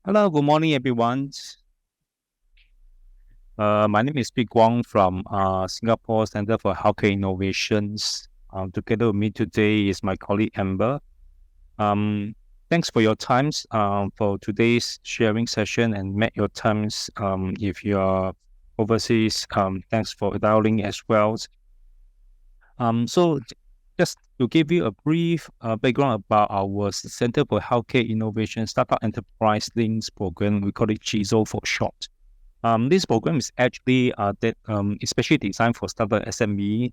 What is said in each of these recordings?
Hello, good morning, everyone. My name is Pete Guang from Singapore Center for Healthcare Innovations. Together with me today is my colleague Amber. Thanks for your times for today's sharing session and make your times if you are overseas. Thanks for dialing as well. So just to give you a brief background about our Center for Healthcare Innovation Startup Enterprise Links program, we call it CHISEL for short. This program is actually especially designed for startup SME.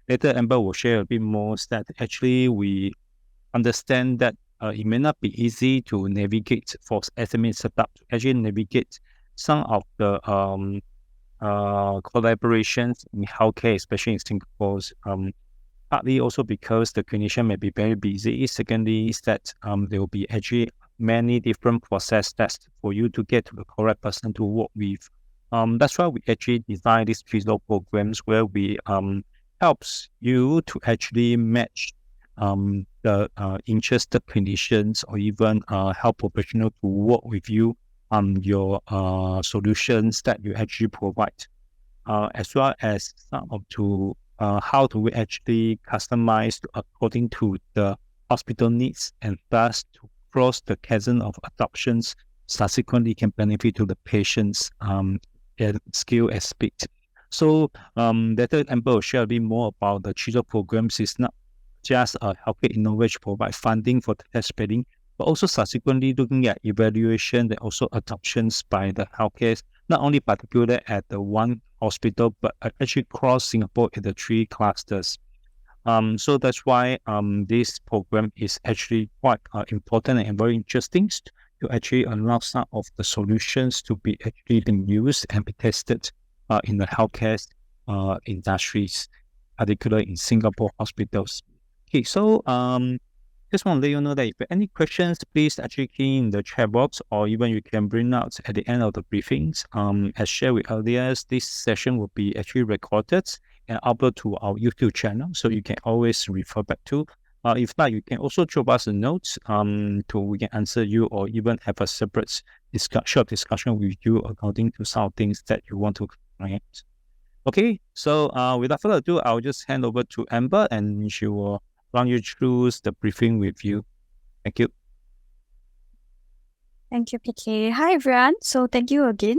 Later, Amber will share a bit more that actually we understand that it may not be easy to navigate for SME startup to actually navigate some of the collaborations in healthcare, especially in Singapore. Partly also because the clinician may be very busy. Secondly, is that there will be actually many different process steps for you to get to the correct person to work with. That's why we actually design these CHISEL programs where we helps you to actually match the interested clinicians or even health professional to work with you on your solutions that you actually provide, as well as some of to how do we actually customize according to the hospital needs and thus to cross the chasm of adoptions subsequently can benefit to the patients and skill and speed. So later Amber will share a bit more about the CHISEL programs. It's not just a healthcare innovation provide funding for the test spreading, but also subsequently looking at evaluation and also adoptions by the healthcare, not only particular at the one hospital, but actually cross Singapore in the 3 clusters. So that's why this program is actually quite important and very interesting to actually allow some of the solutions to be actually being used and be tested in the healthcare industries, particularly in Singapore hospitals. Okay, so just want to let you know that if you have any questions, please actually key in the chat box, or even you can bring out at the end of the briefings. As shared with earlier, this session will be actually recorded and upload to our YouTube channel, so you can always refer back to. If not, you can also drop us a note to we can answer you, or even have a separate short discussion with you according to some things that you want to correct. Okay, so without further ado, I'll just hand over to Amber and she will run you through the briefing with you. Thank you. Thank you, PK. Hi, everyone. So thank you again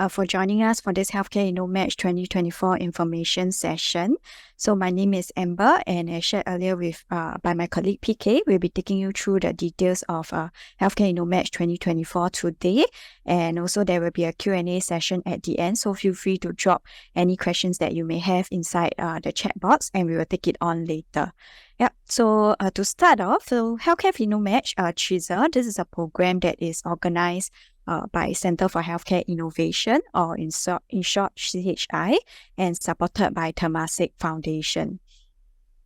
for joining us for this Healthcare InnoMatch 2024 information session. So my name is Amber, and as shared earlier with by my colleague PK, we'll be taking you through the details of Healthcare InnoMatch 2024 today. And also there will be a Q&A session at the end. So feel free to drop any questions that you may have inside the chat box, and we will take it on later. Yep. So to start off, so Healthcare InnoMatch, CHISEL, this is a program that is organized by Center for Healthcare Innovation, or in short CHI, and supported by Temasek Foundation.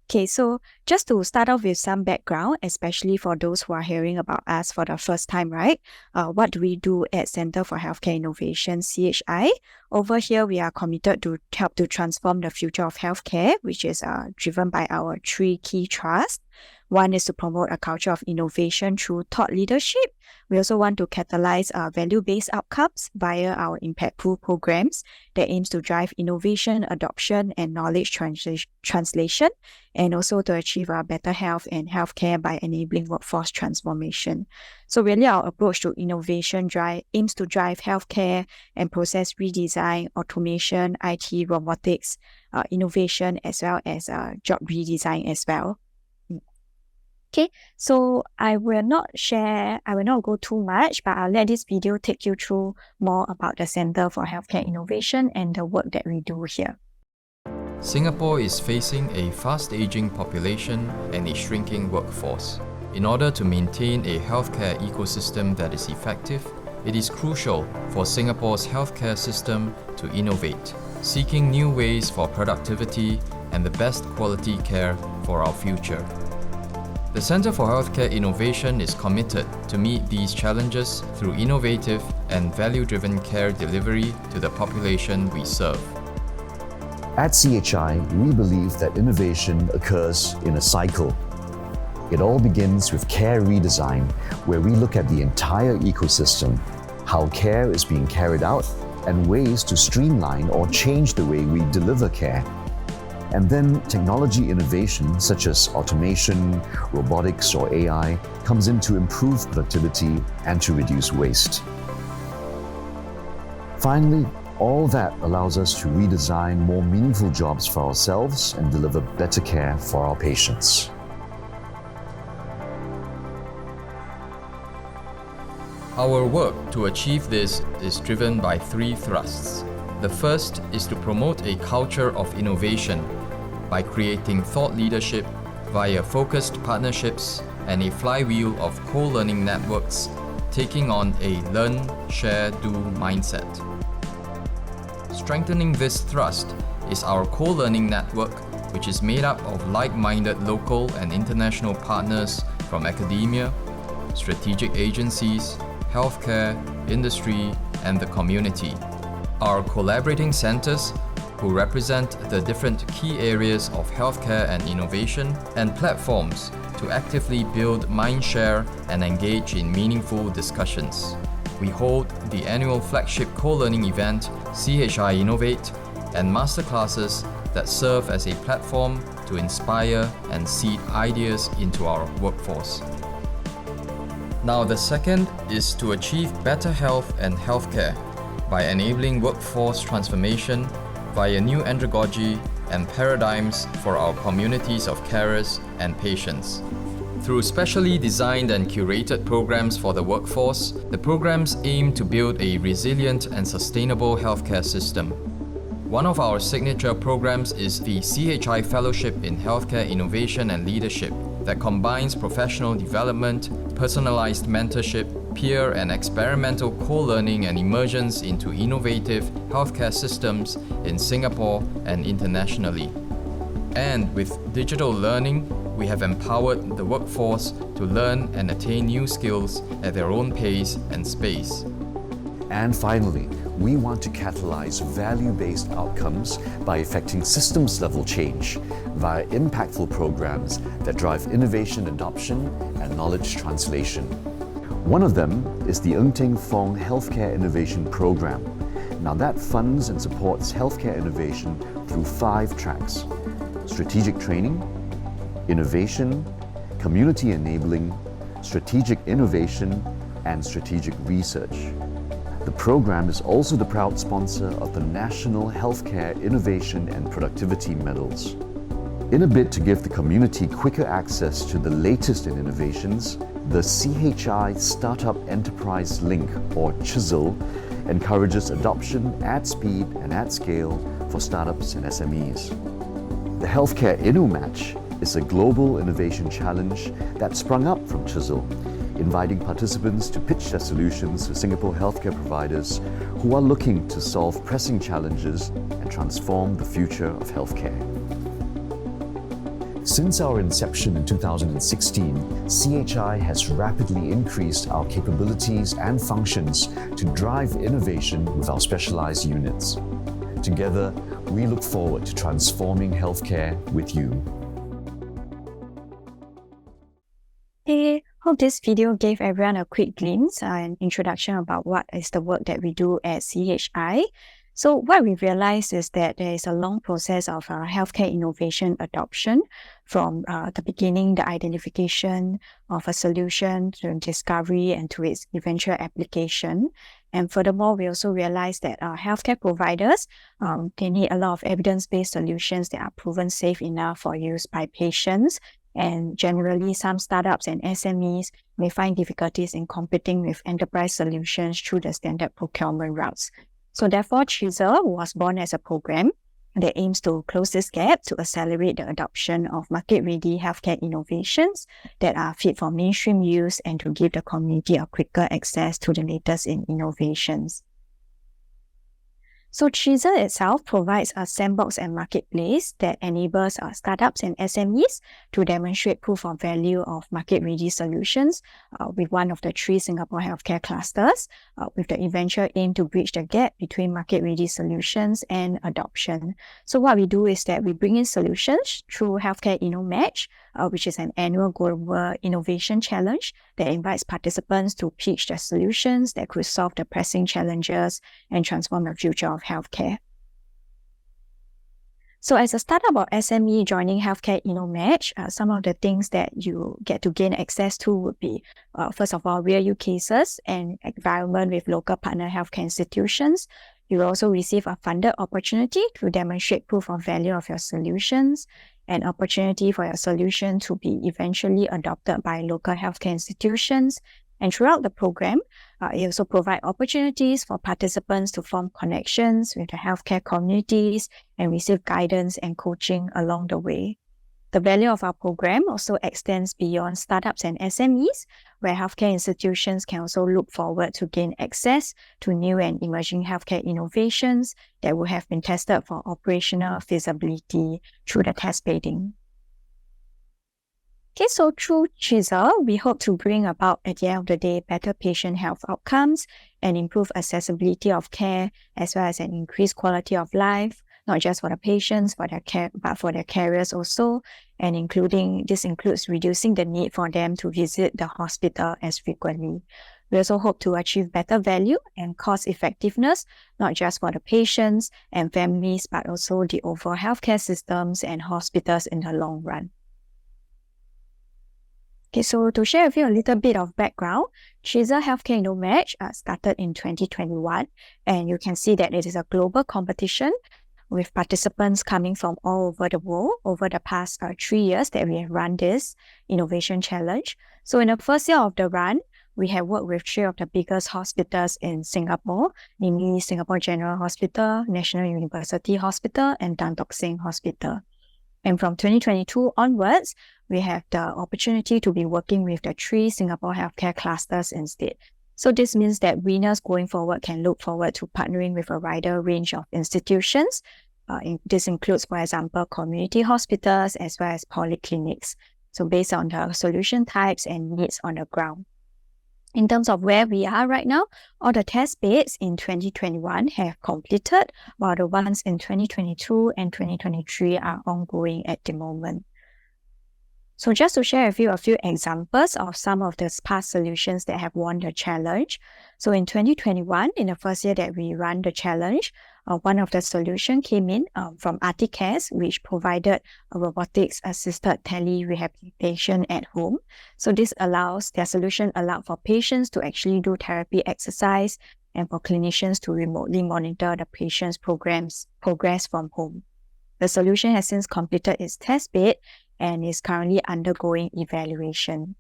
Okay, so just to start off with some background, especially for those who are hearing about us for the first time, right? What do we do at Center for Healthcare Innovation, CHI? Over here, we are committed to help to transform the future of healthcare, which is driven by our 3 key thrusts. One is to promote a culture of innovation through thought leadership. We also want to catalyze value-based outcomes via our impactful programs that aims to drive innovation, adoption, and knowledge translation, and also to achieve better health and healthcare by enabling workforce transformation. So really our approach to innovation aims to drive healthcare and process redesign, automation, IT, robotics, innovation, as well as job redesign as well. Okay, so I will not go too much, but I'll let this video take you through more about the Center for Healthcare Innovation and the work that we do here. Singapore is facing a fast-aging population and a shrinking workforce. In order to maintain a healthcare ecosystem that is effective, it is crucial for Singapore's healthcare system to innovate, seeking new ways for productivity and the best quality care for our future. The Centre for Healthcare Innovation is committed to meet these challenges through innovative and value-driven care delivery to the population we serve. At CHI, we believe that innovation occurs in a cycle. It all begins with Care Redesign, where we look at the entire ecosystem, how care is being carried out, and ways to streamline or change the way we deliver care. And then technology innovation such as automation, robotics, or AI comes in to improve productivity and to reduce waste. Finally, all that allows us to redesign more meaningful jobs for ourselves and deliver better care for our patients. Our work to achieve this is driven by three thrusts. The first is to promote a culture of innovation by creating thought leadership via focused partnerships and a flywheel of co-learning networks, taking on a learn, share, do mindset. Strengthening this thrust is our co-learning network, which is made up of like-minded local and international partners from academia, strategic agencies, healthcare, industry, and the community. Our collaborating centers, who represent the different key areas of healthcare and innovation, and platforms to actively build mindshare and engage in meaningful discussions. We hold the annual flagship co-learning event, CHI Innovate, and masterclasses that serve as a platform to inspire and seed ideas into our workforce. Now, the second is to achieve better health and healthcare by enabling workforce transformation via new andragogy and paradigms for our communities of carers and patients. Through specially designed and curated programs for the workforce, the programs aim to build a resilient and sustainable healthcare system. One of our signature programs is the CHI Fellowship in Healthcare Innovation and Leadership that combines professional development, personalized mentorship, peer and experimental co-learning and immersions into innovative healthcare systems in Singapore and internationally. And with digital learning, we have empowered the workforce to learn and attain new skills at their own pace and space. And finally, we want to catalyze value-based outcomes by effecting systems-level change via impactful programs that drive innovation adoption and knowledge translation. One of them is the Ng Teng Fong Healthcare Innovation Program. Now that funds and supports healthcare innovation through 5 tracks: strategic training, innovation, community enabling, strategic innovation, and strategic research. The program is also the proud sponsor of the National Healthcare Innovation and Productivity Medals. In a bid to give the community quicker access to the latest in innovations, the CHI Startup Enterprise Link, or CHISEL, encourages adoption at speed and at scale for startups and SMEs. The Healthcare InnoMatch is a global innovation challenge that sprung up from CHISEL, inviting participants to pitch their solutions to Singapore healthcare providers who are looking to solve pressing challenges and transform the future of healthcare. Since our inception in 2016, CHI has rapidly increased our capabilities and functions to drive innovation with our specialized units. Together, we look forward to transforming healthcare with you. Hey, hope this video gave everyone a quick glimpse and introduction about what is the work that we do at CHI. So what we realized is that there is a long process of healthcare innovation adoption from the beginning, the identification of a solution to discovery and to its eventual application. And furthermore, we also realized that healthcare providers, they need a lot of evidence-based solutions that are proven safe enough for use by patients. And generally, some startups and SMEs may find difficulties in competing with enterprise solutions through the standard procurement routes. So therefore, CHISEL was born as a program that aims to close this gap to accelerate the adoption of market-ready healthcare innovations that are fit for mainstream use and to give the community a quicker access to the latest in innovations. So CHISEL itself provides a sandbox and marketplace that enables startups and SMEs to demonstrate proof of value of market-ready solutions with one of the 3 Singapore healthcare clusters, with the eventual aim to bridge the gap between market-ready solutions and adoption. So what we do is that we bring in solutions through Healthcare InnoMatch, which is an annual global innovation challenge that invites participants to pitch their solutions that could solve the pressing challenges and transform the future of healthcare. So as a startup or SME joining Healthcare InnoMatch, some of the things that you get to gain access to would be, first of all, real use cases and environment with local partner healthcare institutions. You will also receive a funded opportunity to demonstrate proof of value of your solutions, an opportunity for your solution to be eventually adopted by local healthcare institutions. And throughout the program, it also provides opportunities for participants to form connections with the healthcare communities and receive guidance and coaching along the way. The value of our program also extends beyond startups and SMEs, where healthcare institutions can also look forward to gain access to new and emerging healthcare innovations that will have been tested for operational feasibility through the test bidding. Okay, so through CHISEL, we hope to bring about, at the end of the day, better patient health outcomes and improve accessibility of care, as well as an increased quality of life, not just for the patients, but for their carers also, and this includes reducing the need for them to visit the hospital as frequently. We also hope to achieve better value and cost effectiveness, not just for the patients and families, but also the overall healthcare systems and hospitals in the long run. Okay, so to share with you a little bit of background, CHISEL Healthcare InnoMatch started in 2021, and you can see that it is a global competition with participants coming from all over the world over the past 3 years that we have run this innovation challenge. So in the first year of the run, we have worked with 3 of the biggest hospitals in Singapore, namely Singapore General Hospital, National University Hospital, and Tan Tock Seng Hospital. And from 2022 onwards, we have the opportunity to be working with the 3 Singapore healthcare clusters instead. So this means that winners going forward can look forward to partnering with a wider range of institutions. This includes, for example, community hospitals as well as polyclinics. So based on the solution types and needs on the ground. In terms of where we are right now, all the test beds in 2021 have completed, while the ones in 2022 and 2023 are ongoing at the moment. So just to share with you a few examples of some of the past solutions that have won the challenge. So in 2021, in the first year that we ran the challenge, one of the solutions came in from Articares, which provided a robotics-assisted tele-rehabilitation at home. So their solution allowed for patients to actually do therapy exercise and for clinicians to remotely monitor the patient's progress from home. The solution has since completed its test bed and is currently undergoing evaluation.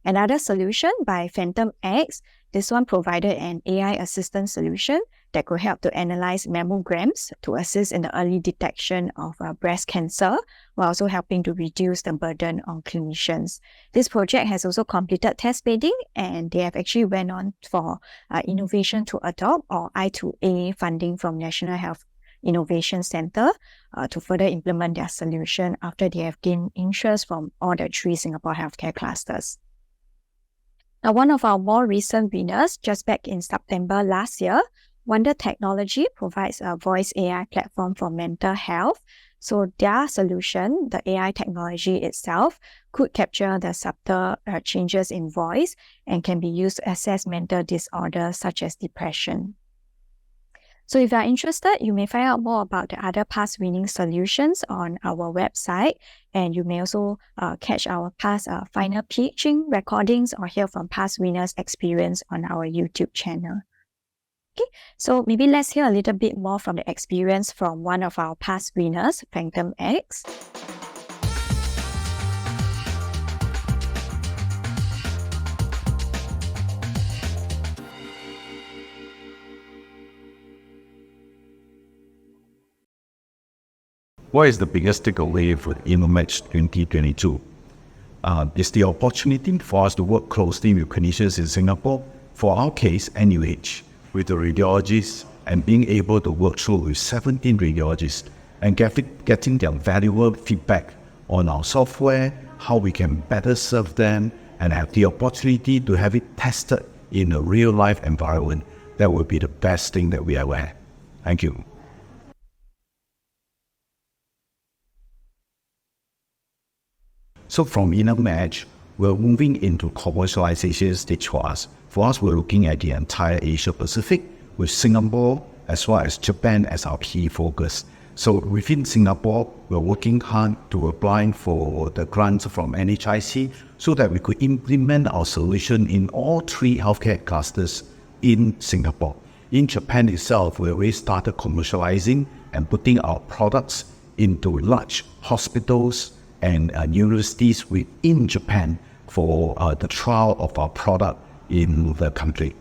Another solution by Phantom X, this one provided an AI assistant solution that could help to analyze mammograms to assist in the early detection of breast cancer, while also helping to reduce the burden on clinicians. This project has also completed test bidding, and they have actually went on for Innovation to Adopt, or I2A funding from National Health Innovation Center to further implement their solution after they have gained interest from all the 3 Singapore healthcare clusters. Now, one of our more recent winners, just back in September last year, Wonder Technology provides a voice AI platform for mental health. So their solution, the AI technology itself, could capture the subtle changes in voice and can be used to assess mental disorders such as depression. So if you are interested, you may find out more about the other past winning solutions on our website, and you may also catch our past final pitching recordings or hear from past winners' experience on our YouTube channel. Okay, so maybe let's hear a little bit more from the experience from one of our past winners, Phantom X. What is the biggest takeaway for InnoMatch 2022? It's the opportunity for us to work closely with clinicians in Singapore, for our case, NUH, with the radiologists, and being able to work through with 17 radiologists and getting their valuable feedback on our software, how we can better serve them, and have the opportunity to have it tested in a real-life environment. That would be the best thing that we ever had. Thank you. So from InnoMatch, we're moving into commercialization stage for us. For us, we're looking at the entire Asia Pacific with Singapore as well as Japan as our key focus. So within Singapore, we're working hard to apply for the grants from NHIC so that we could implement our solution in all 3 healthcare clusters in Singapore. In Japan itself, we already started commercializing and putting our products into large hospitals and universities within Japan for the trial of our product in the country.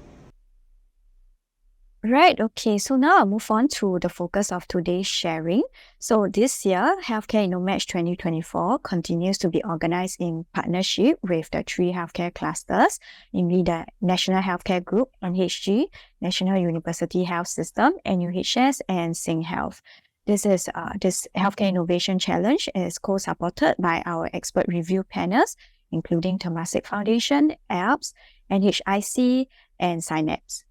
Right, okay, so now I'll move on to the focus of today's sharing. So this year, Healthcare InnoMatch 2024 continues to be organized in partnership with the 3 healthcare clusters, namely the National Healthcare Group, NHG, National University Health System, NUHS, and SingHealth. This Healthcare Innovation Challenge is co-supported by our expert review panels, including Temasek Foundation, ALPS, NHIC, and Synapse.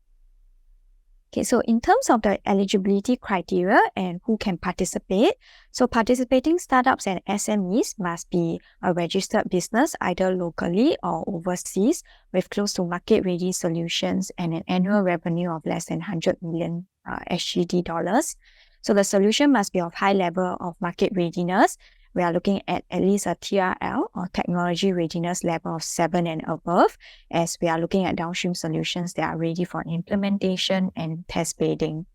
Okay, so in terms of the eligibility criteria and who can participate, so participating startups and SMEs must be a registered business either locally or overseas with close to market-ready solutions and an annual revenue of less than 100 million SGD dollars. So the solution must be of high level of market readiness. We are looking at least a TRL or technology readiness level of 7 and above, as we are looking at downstream solutions that are ready for implementation and test bedding.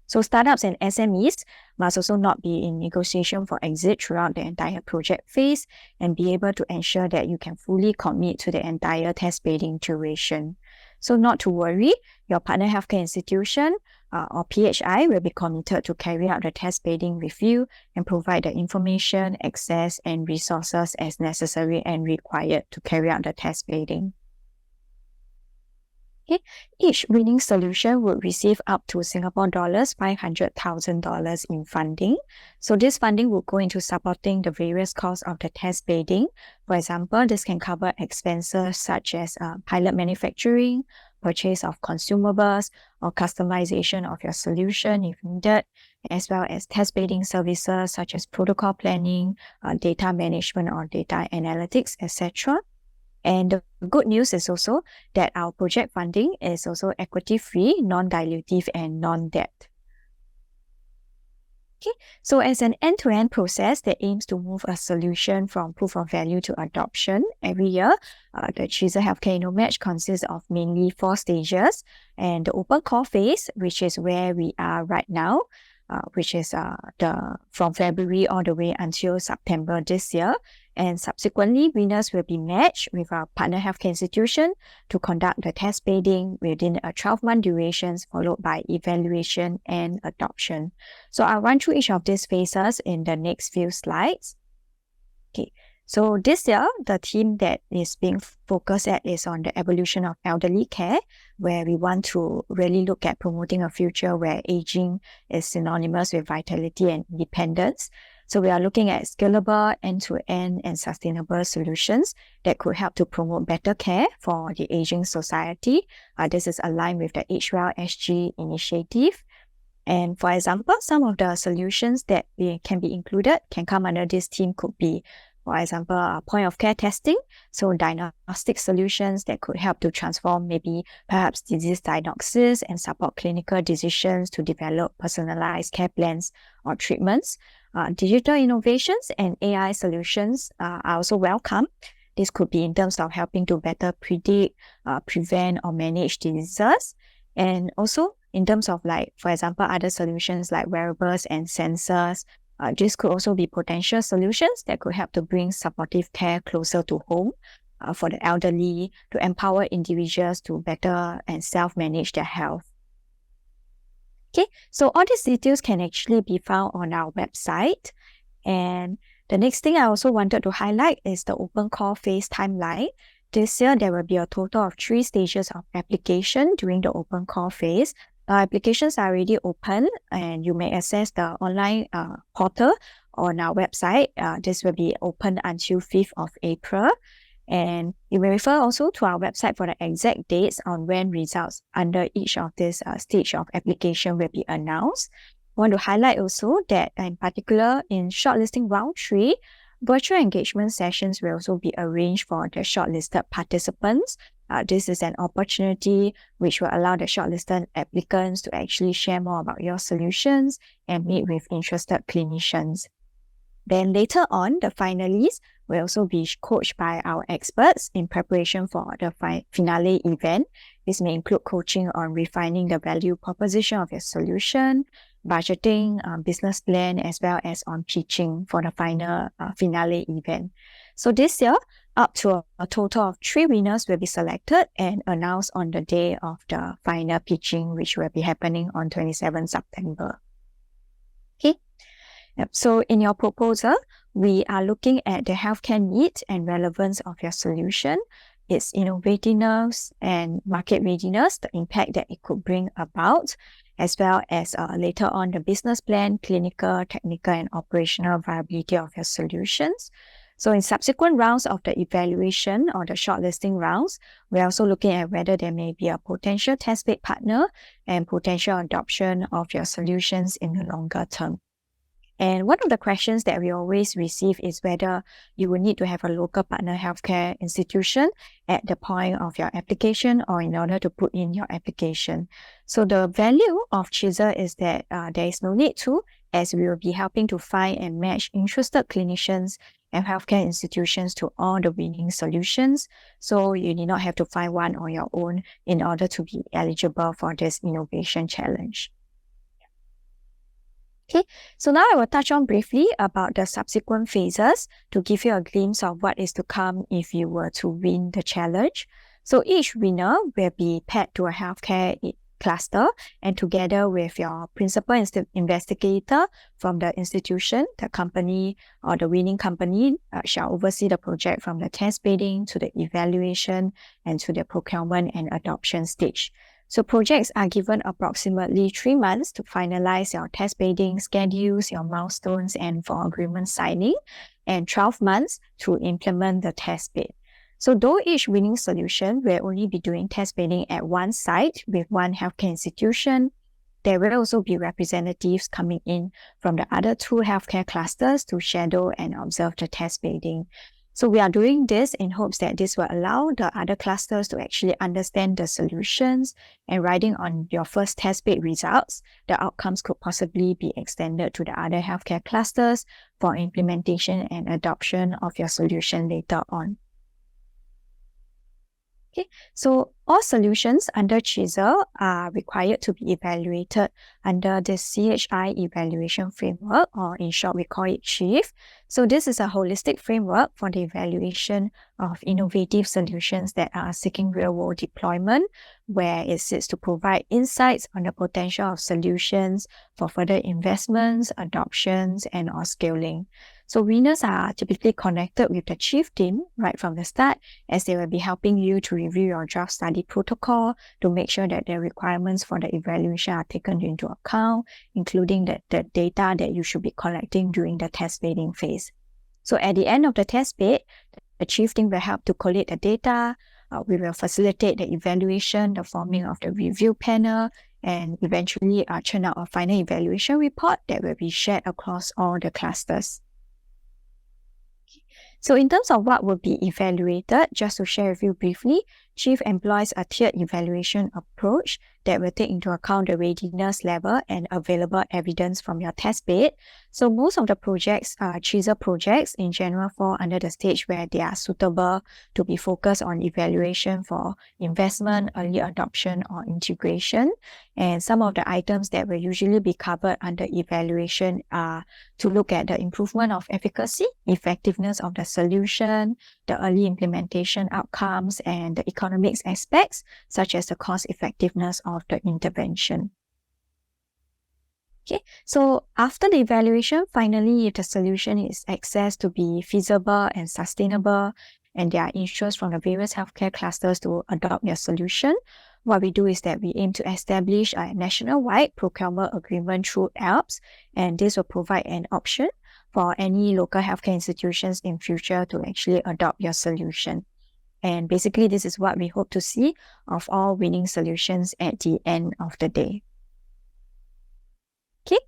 So startups and SMEs must also not be in negotiation for exit throughout the entire project phase and be able to ensure that you can fully commit to the entire test bedding duration. So not to worry, your partner healthcare institution or PHI will be committed to carry out the test bedding with you and provide the information, access, and resources as necessary and required to carry out the test bedding. Okay. Each winning solution would receive up to Singapore dollars 500,000 in funding. So this funding will go into supporting the various costs of the test bedding. For example, this can cover expenses such as pilot manufacturing, purchase of consumables, or customization of your solution if needed, as well as test bedding services such as protocol planning, data management or data analytics, etc. And the good news is also that our project funding is also equity-free, non-dilutive, and non-debt. Okay, so as an end-to-end process that aims to move a solution from proof of value to adoption every year, the CHISEL Healthcare InnoMatch consists of mainly 4 stages, and the open call phase, which is where we are right now, which is from February all the way until September this year. And subsequently, winners will be matched with our partner healthcare institution to conduct the test bedding within a 12-month duration, followed by evaluation and adoption. So I'll run through each of these phases in the next few slides. Okay, so this year, the theme that is being focused at is on the evolution of elderly care, where we want to really look at promoting a future where aging is synonymous with vitality and independence. So we are looking at scalable, end-to-end, and sustainable solutions that could help to promote better care for the aging society. This is aligned with the Age Well SG initiative. And for example, some of the solutions that can be included can come under this theme could be, for example, point of care testing, so diagnostic solutions that could help to transform maybe perhaps disease diagnosis and support clinical decisions to develop personalized care plans or treatments. Digital innovations and AI solutions are also welcome. This could be in terms of helping to better predict, prevent, or manage diseases. And also in terms of for example, other solutions like wearables and sensors. This could also be potential solutions that could help to bring supportive care closer to home for the elderly, to empower individuals to better and self-manage their health. Okay, so all these details can actually be found on our website. And the next thing I also wanted to highlight is the open call phase timeline. This year, there will be a total of 3 stages of application during the open call phase. Our applications are already open and you may access the online portal on our website. This will be open until 5th of April. And you may refer also to our website for the exact dates on when results under each of this stage of application will be announced. I want to highlight also that in particular in shortlisting round 3, virtual engagement sessions will also be arranged for the shortlisted participants. This is an opportunity which will allow the shortlisted applicants to actually share more about your solutions and meet with interested clinicians. Then later on, the finalists will also be coached by our experts in preparation for the finale event. This may include coaching on refining the value proposition of your solution, budgeting, business plan, as well as on pitching for the final finale event. So this year, up to a total of 3 winners will be selected and announced on the day of the final pitching, which will be happening on 27 September. Okay. So in your proposal, we are looking at the healthcare needs and relevance of your solution, its innovativeness and market readiness, the impact that it could bring about, as well as later on the business plan, clinical, technical, and operational viability of your solutions. So in subsequent rounds of the evaluation or the shortlisting rounds, we're also looking at whether there may be a potential test bed partner and potential adoption of your solutions in the longer term. And one of the questions that we always receive is whether you will need to have a local partner healthcare institution at the point of your application or in order to put in your application. So the value of CHISEL is that there is no need to, as we will be helping to find and match interested clinicians and healthcare institutions to all the winning solutions. So you need not have to find one on your own in order to be eligible for this innovation challenge. Okay, so now I will touch on briefly about the subsequent phases to give you a glimpse of what is to come if you were to win the challenge. So each winner will be paired to a healthcare cluster, and together with your principal investigator from the institution, the company or the winning company shall oversee the project from the test bedding to the evaluation and to the procurement and adoption stage. So projects are given approximately 3 months to finalize your test bedding schedules, your milestones, and for agreement signing, and 12 months to implement the test bed. So though each winning solution will only be doing test bedding at one site with one healthcare institution, there will also be representatives coming in from the other 2 healthcare clusters to shadow and observe the test bedding. So we are doing this in hopes that this will allow the other clusters to actually understand the solutions, and riding on your first test bed results, the outcomes could possibly be extended to the other healthcare clusters for implementation and adoption of your solution later on. Okay, so all solutions under CHISEL are required to be evaluated under the CHI evaluation framework, or in short, we call it CHIEF. So this is a holistic framework for the evaluation of innovative solutions that are seeking real-world deployment, where it sits to provide insights on the potential of solutions for further investments, adoptions, and or scaling. So winners are typically connected with the chief team right from the start, as they will be helping you to review your draft study protocol to make sure that the requirements for the evaluation are taken into account, including the data that you should be collecting during the test bedding phase. So at the end of the test bed, the chief team will help to collate the data. We will facilitate the evaluation, the forming of the review panel, and eventually churn out a final evaluation report that will be shared across all the clusters. So in terms of what will be evaluated, just to share with you briefly, CHIEF employs a tiered evaluation approach that will take into account the readiness level and available evidence from your test bed. So most of the projects, CHISEL projects in general, fall under the stage where they are suitable to be focused on evaluation for investment, early adoption, or integration. And some of the items that will usually be covered under evaluation are to look at the improvement of efficacy, effectiveness of the solution, the early implementation outcomes, and the economics aspects, such as the cost effectiveness of the intervention. Okay, so after the evaluation, finally, if the solution is assessed to be feasible and sustainable, and there are interest from the various healthcare clusters to adopt your solution, what we do is that we aim to establish a nationwide procurement agreement through ALPS, and this will provide an option for any local healthcare institutions in future to actually adopt your solution. And basically, this is what we hope to see of all winning solutions at the end of the day. Okay,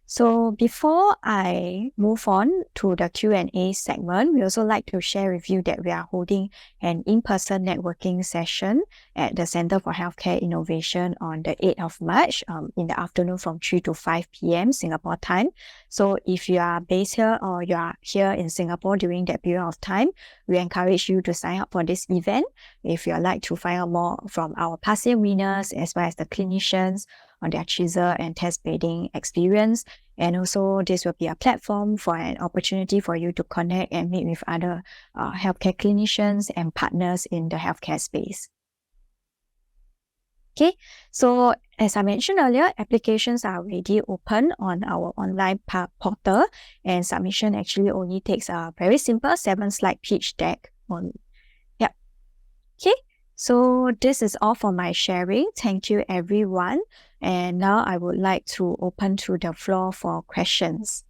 so before I move on to the Q&A segment, we also like to share with you that we are holding an in-person networking session at the Center for Healthcare Innovation on the 8th of March in the afternoon from 3 to 5 p.m. Singapore time. So if you are based here or you are here in Singapore during that period of time, we encourage you to sign up for this event if you would like to find out more from our past year winners as well as the clinicians on their CHISEL and test bedding experience. And also this will be a platform for an opportunity for you to connect and meet with other healthcare clinicians and partners in the healthcare space. Okay, so as I mentioned earlier, applications are already open on our online portal, and submission actually only takes a very simple 7-slide pitch deck on. Yep. Okay, so this is all for my sharing. Thank you, everyone. And now I would like to open to the floor for questions.